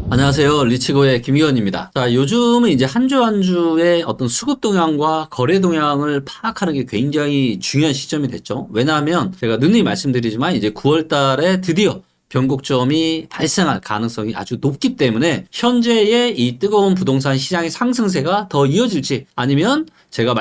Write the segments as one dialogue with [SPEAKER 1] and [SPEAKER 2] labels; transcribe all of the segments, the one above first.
[SPEAKER 1] 안녕하세요. 리치고의 김기현입니다. 자, 요즘은 이제 한 주 한 주의 어떤 수급 동향과 거래 동향을 파악하는 게 굉장히 중요한 시점이 됐죠. 왜냐하면 제가 누누이 말씀드리지만 이제 9월 달에 드디어 변곡점이 발생할 가능성이 아주 높기 때문에 현재의 이 뜨거운 부동산 시장의 상승세가 더 이어질지 아니면 제가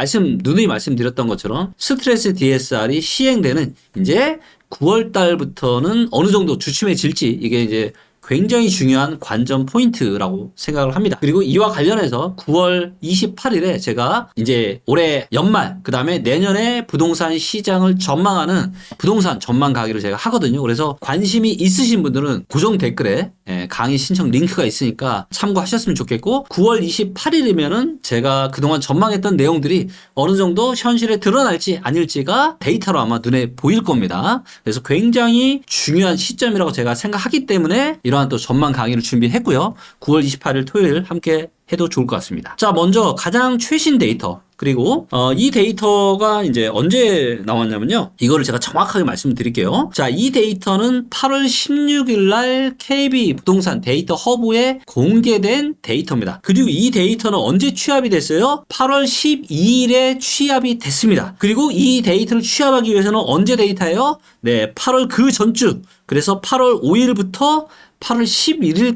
[SPEAKER 1] 누누이 말씀드렸던 것처럼 스트레스 DSR이 시행되는 이제 9월 달부터는 어느 정도 주춤해질지 이게 이제 굉장히 중요한 관전 포인트라고 생각을 합니다. 그리고 이와 관련해서 9월 28일에 제가 이제 올해 연말 그다음에 내년에 부동산 시장을 전망하는 부동산 전망 강의를 제가 하거든요. 그래서 관심이 있으신 분들은 고정 댓글에 강의 신청 링크가 있으니까 참고하셨으면 좋겠고 9월 28일이면은 제가 그동안 전망했던 내용들이 어느 정도 현실에 드러날지 아닐지가 데이터로 아마 눈에 보일 겁니다. 그래서 굉장히 중요한 시점이라고 제가 생각하기 때문에 이러한 또 전망 강의를 준비했고요. 9월 28일 토요일 함께 해도 좋을 것 같습니다. 자, 먼저 가장 최신 데이터 그리고 이 데이터가 이제 언제 나왔냐면요. 이거를 제가 정확하게 말씀드릴게요. 자, 이 데이터는 8월 16일 날 KB 부동산 데이터 허브에 공개된 데이터입니다. 그리고 이 데이터는 언제 취합이 됐어요? 8월 12일에 취합이 됐습니다. 그리고 이 데이터를 취합하기 위해서는 언제 데이터예요? 네, 8월 그 전주. 그래서 8월 5일부터 8월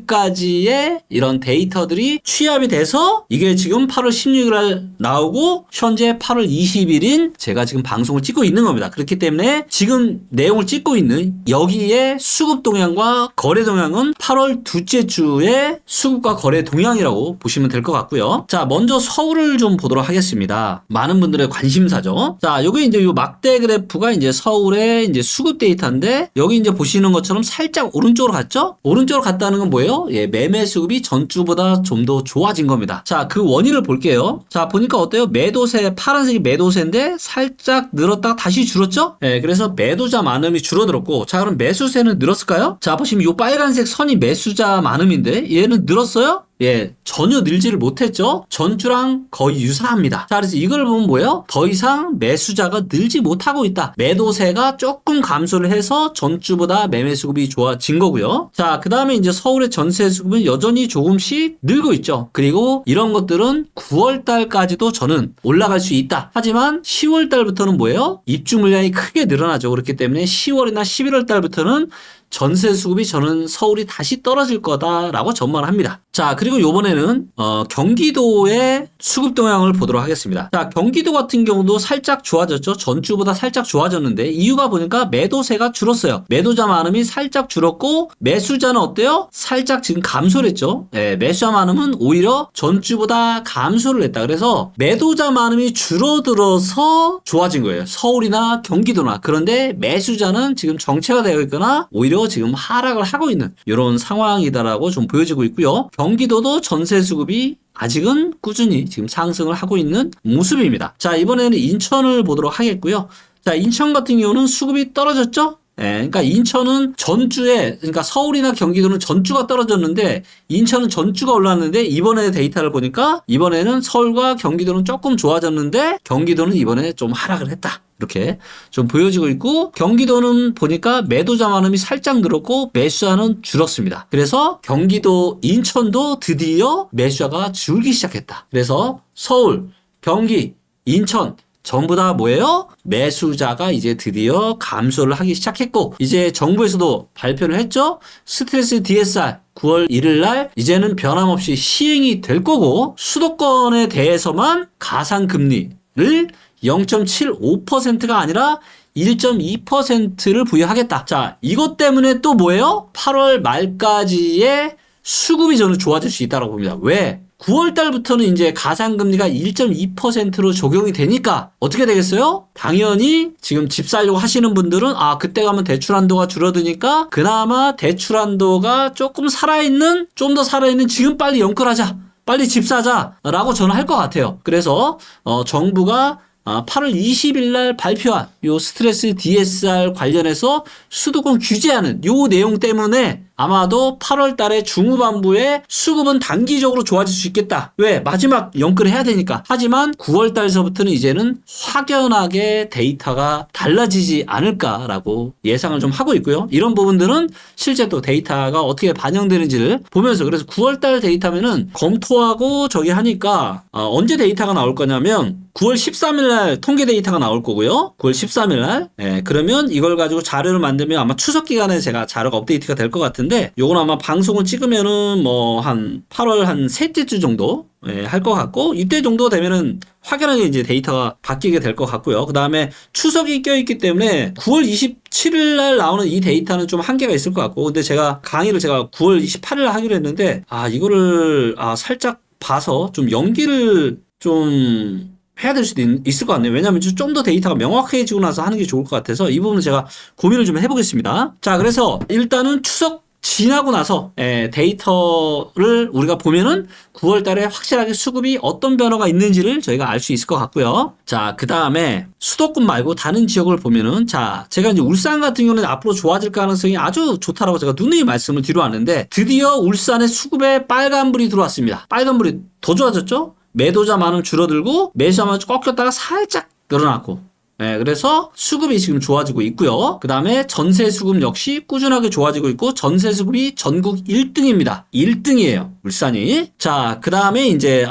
[SPEAKER 1] 11일까지의 이런 데이터들이 취합이 돼서 이게 지금 8월 16일 날 나오고 현재 8월 20일인 제가 지금 방송을 찍고 있는 겁니다. 그렇기 때문에 지금 내용을 찍고 있는 여기에 수급 동향과 거래 동향은 8월 둘째 주의 수급과 거래 동향이라고 보시면 될 것 같고요. 자, 먼저 서울을 좀 보도록 하겠습니다. 많은 분들의 관심사죠. 자, 요게 이제 요 막대 그래프가 이제 서울의 이제 수급 데이터인데 여기 이제 보시는 것처럼 살짝 오른쪽으로 갔죠? 오른쪽으로 갔다는 건 뭐예요? 예, 매매 수급이 전주보다 좀 더 좋아진 겁니다. 자, 그 원인을 볼게요. 자, 보니까 어때요? 매도세, 파란색이 매도세인데 살짝 늘었다가 다시 줄었죠? 예, 그래서 매도자 많음이 줄어들었고, 자, 그럼 매수세는 늘었을까요? 자, 보시면 이 빨간색 선이 매수자 많음인데 얘는 늘었어요? 예, 전혀 늘지를 못했죠? 전주랑 거의 유사합니다. 자, 그래서 이걸 보면 뭐예요? 더 이상 매수자가 늘지 못하고 있다. 매도세가 조금 감소를 해서 전주보다 매매 수급이 좋아진 거고요. 자, 그 다음에 이제 서울의 전세 수급은 여전히 조금씩 늘고 있죠. 그리고 이런 것들은 9월 달까지도 저는 올라갈 수 있다. 하지만 10월 달부터는 뭐예요? 입주 물량이 크게 늘어나죠. 그렇기 때문에 10월이나 11월 달부터는 전세 수급이 저는 서울이 다시 떨어질 거다라고 전망을 합니다. 자, 그리고 요번에는 경기도의 수급 동향을 보도록 하겠습니다. 자, 경기도 같은 경우도 살짝 좋아졌죠. 전주보다 살짝 좋아졌는데 이유가 보니까 매도세가 줄었어요. 매도자 많음이 살짝 줄었고 매수자는 어때요? 살짝 지금 감소를 했죠. 네, 매수자 많음은 오히려 전주보다 감소를 했다. 그래서 매도자 많음이 줄어들어서 좋아진 거예요. 서울이나 경기도나. 그런데 매수자는 지금 정체가 되어 있거나 오히려 지금 하락을 하고 있는 이런 상황이다라고 좀 보여지고 있고요. 경기도도 전세 수급이 아직은 꾸준히 지금 상승을 하고 있는 모습입니다. 자, 이번에는 인천을 보도록 하겠고요. 자, 인천 같은 경우는 수급이 떨어졌죠? 예, 그러니까 인천은 전주에, 그러니까 서울이나 경기도는 전주가 떨어졌는데 인천은 전주가 올랐는데 이번에 데이터를 보니까 이번에는 서울과 경기도는 조금 좋아졌는데 경기도는 이번에 좀 하락을 했다. 이렇게 좀 보여지고 있고 경기도는 보니까 매도자 많음이 살짝 늘었고 매수자는 줄었습니다. 그래서 경기도, 인천도 드디어 매수자가 줄기 시작했다. 그래서 서울, 경기, 인천 전부 다 뭐예요? 매수자가 이제 드디어 감소를 하기 시작했고 이제 정부에서도 발표를 했죠. 스트레스 DSR 9월 1일 날 이제는 변함없이 시행이 될 거고 수도권에 대해서만 가상금리를 0.75%가 아니라 1.2%를 부여하겠다. 자, 이것 때문에 또 뭐예요? 8월 말까지의 수급이 저는 좋아질 수 있다고 봅니다. 왜? 9월 달부터는 이제 가상금리가 1.2%로 적용이 되니까 어떻게 되겠어요? 당연히 지금 집 사려고 하시는 분들은 그때 가면 대출 한도가 줄어드니까 그나마 대출 한도가 조금 살아있는, 좀 더 살아있는 지금 빨리 연끌하자. 빨리 집 사자라고 저는 할 것 같아요. 그래서 정부가 8월 20일 날 발표한 요 스트레스 DSR 관련해서 수도권 규제하는 요 내용 때문에 아마도 8월 달에 중후반부에 수급은 단기적으로 좋아질 수 있겠다. 왜? 마지막 연끌을 해야 되니까. 하지만 9월 달서부터는 이제는 확연하게 데이터가 달라지지 않을까라고 예상을 좀 하고 있고요. 이런 부분들은 실제 또 데이터가 어떻게 반영되는지를 보면서, 그래서 9월 달 데이터면은 검토하고 저기 하니까 언제 데이터가 나올 거냐면 9월 13일 날 통계 데이터가 나올 거고요. 9월 13일 날. 그러면 이걸 가지고 자료를 만들면 아마 추석 기간에 제가 자료가 업데이트가 될 것 같은데, 요건 아마 방송을 찍으면은 뭐 한 8월 한 셋째 주 정도 할 것 같고, 이때 정도 되면은 확연하게 이제 데이터가 바뀌게 될 것 같고요. 그 다음에 추석이 껴있기 때문에 9월 27일 날 나오는 이 데이터는 좀 한계가 있을 것 같고, 근데 강의를 제가 9월 28일 날 하기로 했는데, 이거를 살짝 봐서 좀 연기를 좀 해야 될 수도 있을 것 같네요. 왜냐하면 좀 더 데이터가 명확해지고 나서 하는 게 좋을 것 같아서 이 부분은 제가 고민을 좀 해보겠습니다. 자, 그래서 일단은 추석 지나고 나서 데이터를 우리가 보면은 9월 달에 확실하게 수급이 어떤 변화가 있는지를 저희가 알 수 있을 것 같고요. 자, 그 다음에 수도권 말고 다른 지역을 보면은, 자, 제가 이제 울산 같은 경우는 앞으로 좋아질 가능성이 아주 좋다라고 제가 누누이 말씀을 드려 왔는데, 드디어 울산의 수급에 빨간불이 들어왔습니다. 빨간불이 더 좋아졌죠? 매도자만은 줄어들고 매수자만 꺾였다가 살짝 늘어났고, 그래서 수급이 지금 좋아지고 있고요. 그 다음에 전세 수급 역시 꾸준하게 좋아지고 있고, 전세 수급이 전국 1등입니다. 1등이에요. 울산이. 자, 그 다음에 이제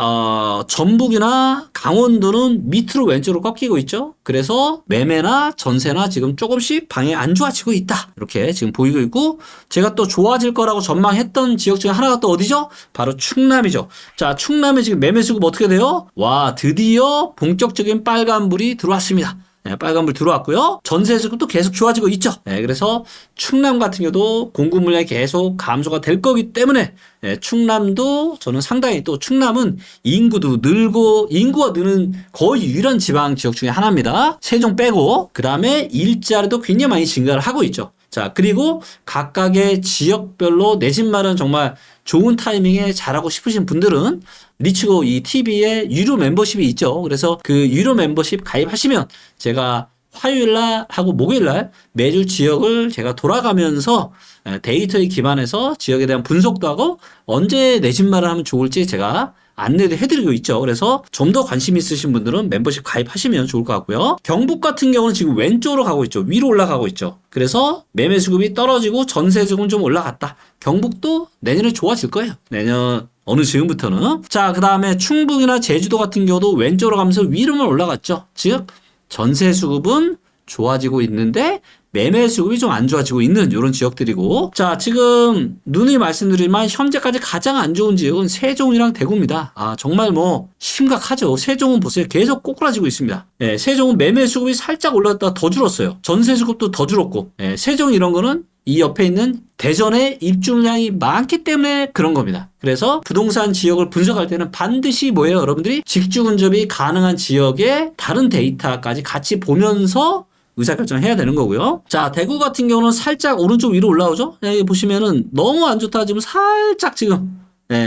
[SPEAKER 1] 전북이나 강원도는 밑으로 왼쪽으로 꺾이고 있죠. 그래서 매매나 전세나 지금 조금씩 방향이 안 좋아지고 있다. 이렇게 지금 보이고 있고, 제가 또 좋아질 거라고 전망했던 지역 중에 하나가 또 어디죠? 바로 충남이죠. 자, 충남에 지금 매매 수급 어떻게 돼요? 와, 드디어 본격적인 빨간불이 들어왔습니다. 빨간불 들어왔고요. 전세 수급도 계속 좋아지고 있죠. 그래서 충남 같은 경우도 공급 물량이 계속 감소가 될 거기 때문에 충남도 저는 상당히, 또 충남은 인구도 늘고, 인구가 느는 거의 유일한 지방 지역 중에 하나입니다. 세종 빼고. 그 다음에 일자리도 굉장히 많이 증가를 하고 있죠. 자, 그리고 각각의 지역별로 내 집 마련 정말 좋은 타이밍에 잘하고 싶으신 분들은 리치고 이 TV에 유료 멤버십이 있죠. 그래서 그 유료 멤버십 가입하시면 제가 화요일날 하고 목요일날 매주 지역을 제가 돌아가면서 데이터에 기반해서 지역에 대한 분석도 하고 언제 내 집 마련하면 좋을지 제가 안내도 해드리고 있죠. 그래서 좀 더 관심 있으신 분들은 멤버십 가입하시면 좋을 것 같고요. 경북 같은 경우는 지금 왼쪽으로 가고 있죠. 위로 올라가고 있죠. 그래서 매매 수급이 떨어지고 전세 수급은 좀 올라갔다. 경북도 내년에 좋아질 거예요. 내년 어느 지금부터는. 자, 그 다음에 충북이나 제주도 같은 경우도 왼쪽으로 가면서 위로만 올라갔죠. 즉 전세 수급은 좋아지고 있는데 매매 수급이 좀 안 좋아지고 있는 이런 지역들이고, 자, 지금 누누이 말씀드리지만 현재까지 가장 안 좋은 지역은 세종이랑 대구입니다. 정말 뭐 심각하죠. 세종은 보세요. 계속 꼬꾸라지고 있습니다. 세종은 매매 수급이 살짝 올랐다가 더 줄었어요. 전세 수급도 더 줄었고, 세종 이런 거는 이 옆에 있는 대전의 입주량이 많기 때문에 그런 겁니다. 그래서 부동산 지역을 분석할 때는 반드시 뭐예요? 여러분들이 직주 근접이 가능한 지역의 다른 데이터까지 같이 보면서 의사결정을 해야 되는 거고요. 자, 대구 같은 경우는 살짝 오른쪽 위로 올라오죠? 여기 보시면은 너무 안 좋다. 지금 살짝 지금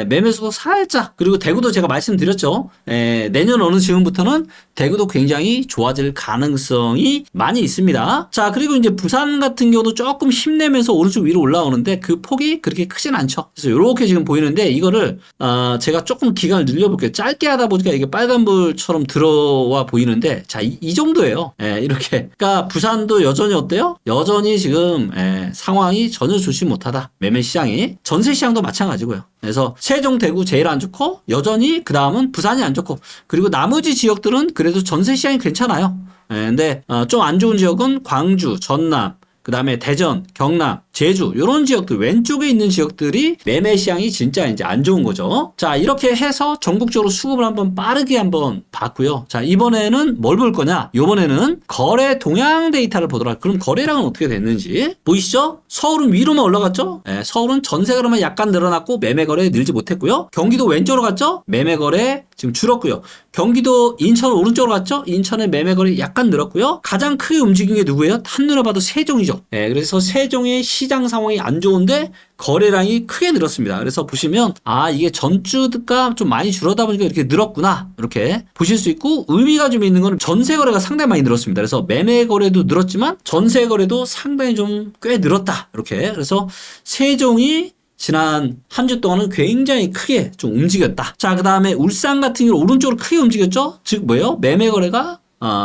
[SPEAKER 1] 매매 수급 살짝. 그리고 대구도 제가 말씀드렸죠. 내년 어느 지금부터는 대구도 굉장히 좋아질 가능성이 많이 있습니다. 자, 그리고 이제 부산 같은 경우도 조금 힘내면서 오른쪽 위로 올라오는데 그 폭이 그렇게 크진 않죠. 그래서 이렇게 지금 보이는데 이거를 제가 조금 기간을 늘려볼게요. 짧게 하다 보니까 이게 빨간불처럼 들어와 보이는데, 자, 이 정도예요. 이렇게. 그러니까 부산도 여전히 어때요? 여전히 지금 상황이 전혀 좋지 못하다. 매매 시장이. 전세 시장도 마찬가지고요. 그래서 세종, 대구 제일 안 좋고 여전히 그 다음은 부산이 안 좋고, 그리고 나머지 지역들은 그래도 전세 시장이 괜찮아요. 근데 좀 안 좋은 지역은 광주, 전남, 그 다음에 대전, 경남, 제주 이런 지역들, 왼쪽에 있는 지역들이 매매 시장이 진짜 이제 안 좋은 거죠. 자, 이렇게 해서 전국적으로 수급을 한번 빠르게 한번 봤고요. 자, 이번에는 뭘 볼 거냐? 이번에는 거래 동향 데이터를 보도록. 그럼 거래량은 어떻게 됐는지 보이시죠? 서울은 위로만 올라갔죠? 서울은 전세 거래만 약간 늘어났고 매매 거래 늘지 못했고요. 경기도 왼쪽으로 갔죠? 매매 거래 지금 줄었고요. 경기도 인천 오른쪽으로 갔죠? 인천의 매매 거래 약간 늘었고요. 가장 크게 움직인 게 누구예요? 한눈에 봐도 세종이죠. 거죠. 예, 그래서 세종의 시장 상황이 안 좋은데 거래량이 크게 늘었습니다. 그래서 보시면 이게 전주가 좀 많이 줄어다 보니까 이렇게 늘었구나 이렇게 보실 수 있고, 의미가 좀 있는 거는 전세 거래가 상당히 많이 늘었습니다. 그래서 매매 거래도 늘었지만 전세 거래도 상당히 좀 꽤 늘었다 이렇게. 그래서 세종이 지난 한 주 동안은 굉장히 크게 좀 움직였다. 자, 그 다음에 울산 같은 경우 오른쪽으로 크게 움직였죠. 즉 뭐예요? 매매 거래가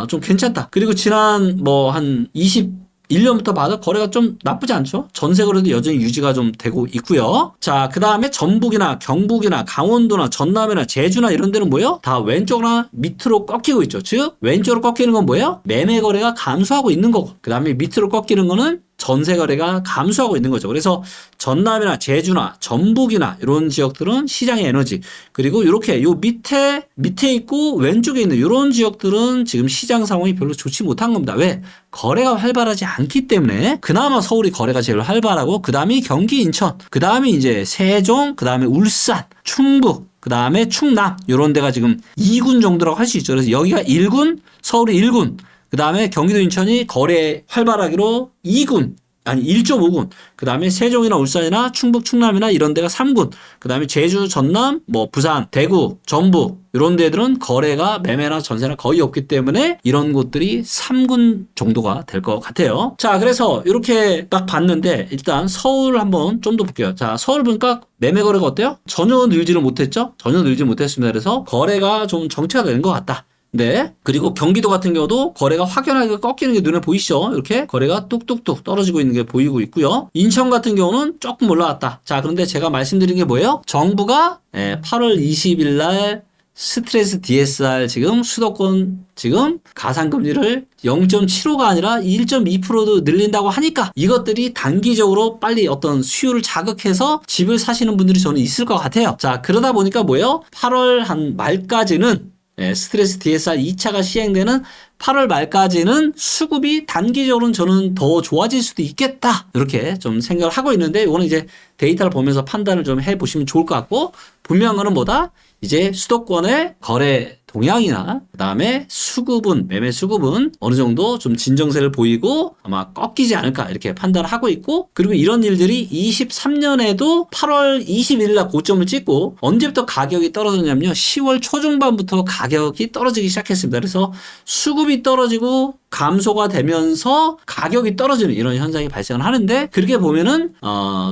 [SPEAKER 1] 좀 괜찮다. 그리고 지난 한 21년부터 봐도 거래가 좀 나쁘지 않죠. 전세 거래도 여전히 유지가 좀 되고 있고요. 자, 그 다음에 전북이나 경북이나 강원도나 전남이나 제주나 이런 데는 뭐예요? 다 왼쪽이나 밑으로 꺾이고 있죠. 즉 왼쪽으로 꺾이는 건 뭐예요? 매매 거래가 감소하고 있는 거고, 그 다음에 밑으로 꺾이는 거는 전세 거래가 감소하고 있는 거죠. 그래서 전남이나 제주나 전북이나 이런 지역들은 시장의 에너지, 그리고 이렇게 요 밑에 있고 왼쪽에 있는 이런 지역들은 지금 시장 상황이 별로 좋지 못한 겁니다. 왜? 거래가 활발하지 않기 때문에. 그나마 서울이 거래가 제일 활발하고, 그 다음이 경기, 인천, 그 다음에 이제 세종, 그 다음에 울산, 충북, 그 다음에 충남, 이런 데가 지금 2군 정도라고 할 수 있죠. 그래서 여기가 1군, 서울이 1군, 그 다음에 경기도, 인천이 거래 활발하기로 2군, 아니 1.5군, 그 다음에 세종이나 울산이나 충북, 충남이나 이런 데가 3군, 그 다음에 제주, 전남, 부산, 대구, 전북 이런 데들은 거래가 매매나 전세나 거의 없기 때문에 이런 곳들이 3군 정도가 될 것 같아요. 자, 그래서 이렇게 딱 봤는데 일단 서울 한번 좀 더 볼게요. 자, 서울 보니까 매매 거래가 어때요? 전혀 늘지를 못했죠? 전혀 늘지 못했습니다. 그래서 거래가 좀 정체가 되는 것 같다. 네. 그리고 경기도 같은 경우도 거래가 확연하게 꺾이는 게 눈에 보이시죠? 이렇게 거래가 뚝뚝뚝 떨어지고 있는 게 보이고 있고요. 인천 같은 경우는 조금 올라왔다. 자, 그런데 제가 말씀드린 게 뭐예요? 정부가 8월 20일 날 스트레스 DSR 지금 수도권 지금 가상금리를 0.75가 아니라 1.2%도 늘린다고 하니까 이것들이 단기적으로 빨리 어떤 수요를 자극해서 집을 사시는 분들이 저는 있을 것 같아요. 자, 그러다 보니까 뭐예요? 8월 한 말까지는 스트레스 DSR 2차가 시행되는 8월 말까지는 수급이 단기적으로는 저는 더 좋아질 수도 있겠다, 이렇게 좀 생각을 하고 있는데, 이거는 이제 데이터를 보면서 판단을 좀 해보시면 좋을 것 같고, 분명한 거는 뭐다? 이제 수도권의 거래 동향이나 그 다음에 수급은, 매매 수급은 어느 정도 좀 진정세를 보이고 아마 꺾이지 않을까 이렇게 판단을 하고 있고, 그리고 이런 일들이 23년에도 8월 21일 날 고점을 찍고, 언제부터 가격이 떨어졌냐면요, 10월 초중반부터 가격이 떨어지기 시작했습니다. 그래서 수급이 떨어지고 감소가 되면서 가격이 떨어지는 이런 현상이 발생을 하는데, 그렇게 보면은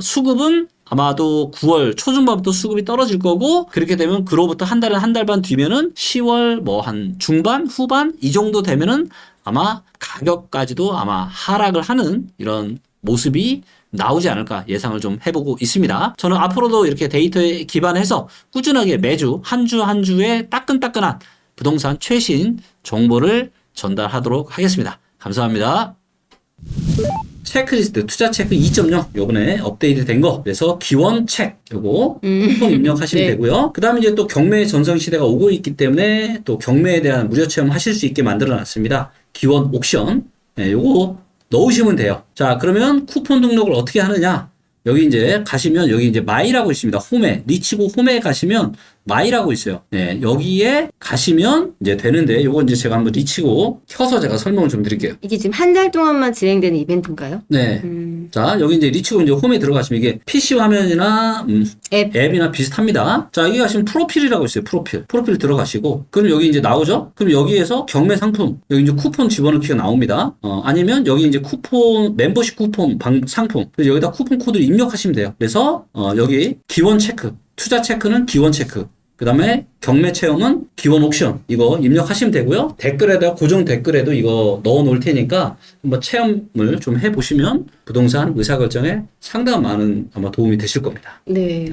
[SPEAKER 1] 수급은 아마도 9월 초중반부터 수급이 떨어질 거고, 그렇게 되면 그로부터 한 달 반 뒤면은 10월 한 중반, 후반 이 정도 되면은 아마 가격까지도 아마 하락을 하는 이런 모습이 나오지 않을까 예상을 좀 해보고 있습니다. 저는 앞으로도 이렇게 데이터에 기반해서 꾸준하게 매주 한 주 한 주에 따끈따끈한 부동산 최신 정보를 전달하도록 하겠습니다. 감사합니다. 체크리스트 투자 체크 2.0 요번에 업데이트 된 거, 그래서 기원 책 요거 쿠폰 입력하시면
[SPEAKER 2] 네.
[SPEAKER 1] 되고요. 그 다음에 이제 또 경매 전성 시대가 오고 있기 때문에 또 경매에 대한 무료 체험 하실 수 있게 만들어 놨습니다. 기원 옥션, 요거 넣으시면 돼요. 자, 그러면 쿠폰 등록을 어떻게 하느냐? 여기 이제 가시면 여기 이제 마이라고 있습니다. 홈에, 리치고 홈에 가시면 마이라고 있어요. 네, 여기에 가시면 이제 되는데, 요거 이제 제가 한번 리치고 켜서 제가 설명을 좀 드릴게요.
[SPEAKER 2] 이게 지금 한 달 동안만 진행되는 이벤트인가요?
[SPEAKER 1] 네. 자, 여기 이제 리치고 이제 홈에 들어가시면 이게 PC 화면이나 앱이나 비슷합니다. 자, 여기 가시면 프로필이라고 있어요. 프로필 들어가시고, 그럼 여기 이제 나오죠? 그럼 여기에서 경매 상품, 여기 이제 쿠폰 집어넣기가 나옵니다. 아니면 여기 이제 쿠폰, 멤버십 쿠폰 상품. 그래서 여기다 쿠폰 코드를 입력하시면 돼요. 그래서 여기 기원 체크, 투자 체크는 기원 체크, 그 다음에 경매 체험은 기원 옥션, 이거 입력하시면 되고요. 댓글에다, 고정 댓글에도 이거 넣어 놓을 테니까 한번 체험을 좀 해보시면 부동산 의사결정에 상당한 많은 아마 도움이 되실 겁니다.
[SPEAKER 2] 네.